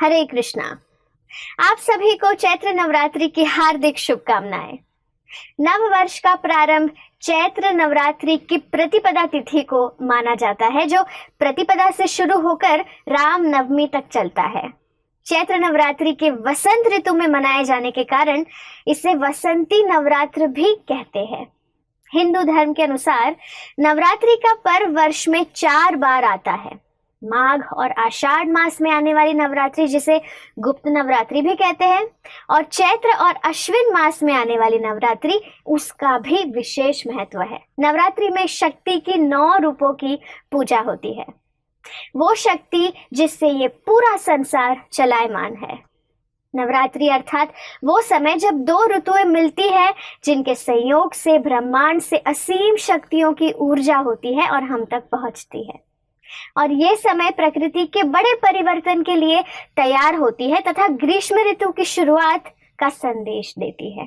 हरे कृष्णा। आप सभी को चैत्र नवरात्रि की हार्दिक शुभकामनाएं। नव वर्ष का प्रारंभ चैत्र नवरात्रि की प्रतिपदा तिथि को माना जाता है, जो प्रतिपदा से शुरू होकर राम नवमी तक चलता है। चैत्र नवरात्रि के वसंत ऋतु में मनाए जाने के कारण इसे वसंती नवरात्र भी कहते हैं। हिंदू धर्म के अनुसार नवरात्रि का पर्व वर्ष में 4 बार आता है। माघ और आषाढ़ मास में आने वाली नवरात्रि, जिसे गुप्त नवरात्रि भी कहते हैं, और चैत्र और अश्विन मास में आने वाली नवरात्रि, उसका भी विशेष महत्व है। नवरात्रि में शक्ति की 9 रूपों की पूजा होती है। वो शक्ति जिससे ये पूरा संसार चलायमान है। नवरात्रि अर्थात वो समय जब 2 ऋतुएं मिलती है, जिनके संयोग से ब्रह्मांड से असीम शक्तियों की ऊर्जा होती है और हम तक पहुंचती है। और ये समय प्रकृति के बड़े परिवर्तन के लिए तैयार होती है तथा ग्रीष्म ऋतु की शुरुआत का संदेश देती है।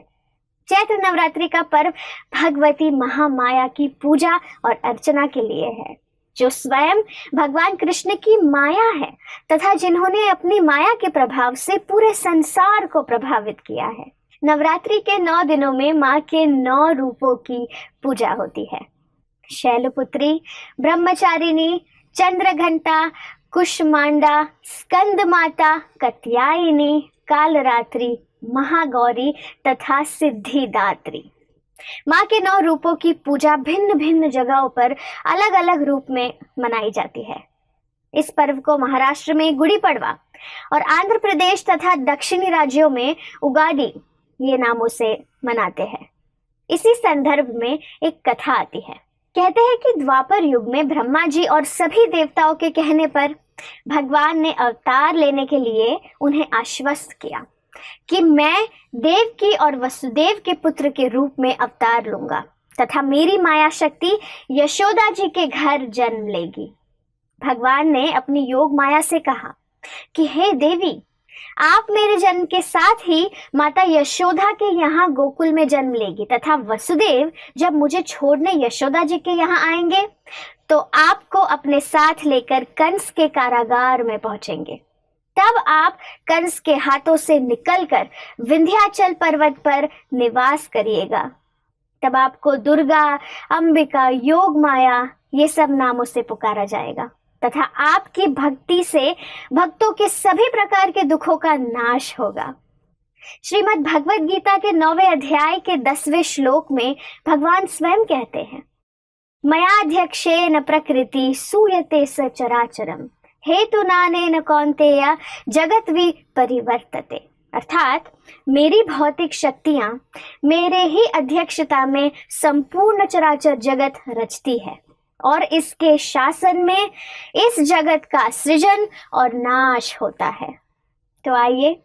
चैत्र नवरात्रि का पर्व भगवती महामाया की पूजा और अर्चना के लिए है, जो स्वयं भगवान कृष्ण की माया है तथा जिन्होंने अपनी माया के प्रभाव से पूरे संसार को प्रभावित किया है। नवरात्रि के 9 दिनों में माँ के 9 रूपों की पूजा होती है। शैलपुत्री, ब्रह्मचारिणी, चंद्रघंटा, कुष्मांडा, स्कंद माता, कत्यायनी, कालरात्रि, महागौरी तथा सिद्धिदात्री। माँ के 9 रूपों की पूजा भिन्न भिन्न जगहों पर अलग अलग रूप में मनाई जाती है। इस पर्व को महाराष्ट्र में गुड़ी पड़वा और आंध्र प्रदेश तथा दक्षिणी राज्यों में उगाड़ी ये नामों से मनाते हैं। इसी संदर्भ में एक कथा आती है। कहते हैं कि द्वापर युग में ब्रह्मा जी और सभी देवताओं के कहने पर भगवान ने अवतार लेने के लिए उन्हें आश्वस्त किया कि मैं देवकी और वसुदेव के पुत्र के रूप में अवतार लूंगा तथा मेरी माया शक्ति यशोदा जी के घर जन्म लेगी। भगवान ने अपनी योग माया से कहा कि हे देवी, आप मेरे जन्म के साथ ही माता यशोदा के यहाँ गोकुल में जन्म लेगी तथा वसुदेव जब मुझे छोड़ने यशोदा जी के यहाँ आएंगे तो आपको अपने साथ लेकर कंस के कारागार में पहुंचेंगे। तब आप कंस के हाथों से निकलकर विंध्याचल पर्वत पर निवास करिएगा। तब आपको दुर्गा, अंबिका, योग माया ये सब नामों से पुकारा जाएगा तथा आपकी भक्ति से भक्तों के सभी प्रकार के दुखों का नाश होगा। श्रीमद् भगवद गीता के 9वें अध्याय के 10वें श्लोक में भगवान स्वयं कहते हैं, मयाध्यक्षेन प्रकृति सूयते सचराचरम हेतु नानेन कौन्तेय जगत विपरिवर्तते। अर्थात मेरी भौतिक शक्तियां मेरे ही अध्यक्षता में संपूर्ण चराचर जगत रचती है और इसके शासन में इस जगत का सृजन और नाश होता है। तो आइए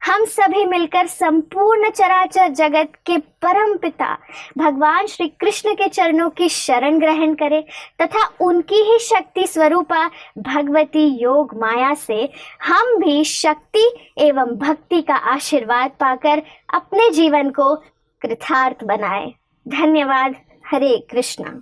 हम सभी मिलकर संपूर्ण चराचर जगत के परम पिता भगवान श्री कृष्ण के चरणों की शरण ग्रहण करें तथा उनकी ही शक्ति स्वरूपा भगवती योग माया से हम भी शक्ति एवं भक्ति का आशीर्वाद पाकर अपने जीवन को कृतार्थ बनाएं। धन्यवाद। हरे कृष्णा।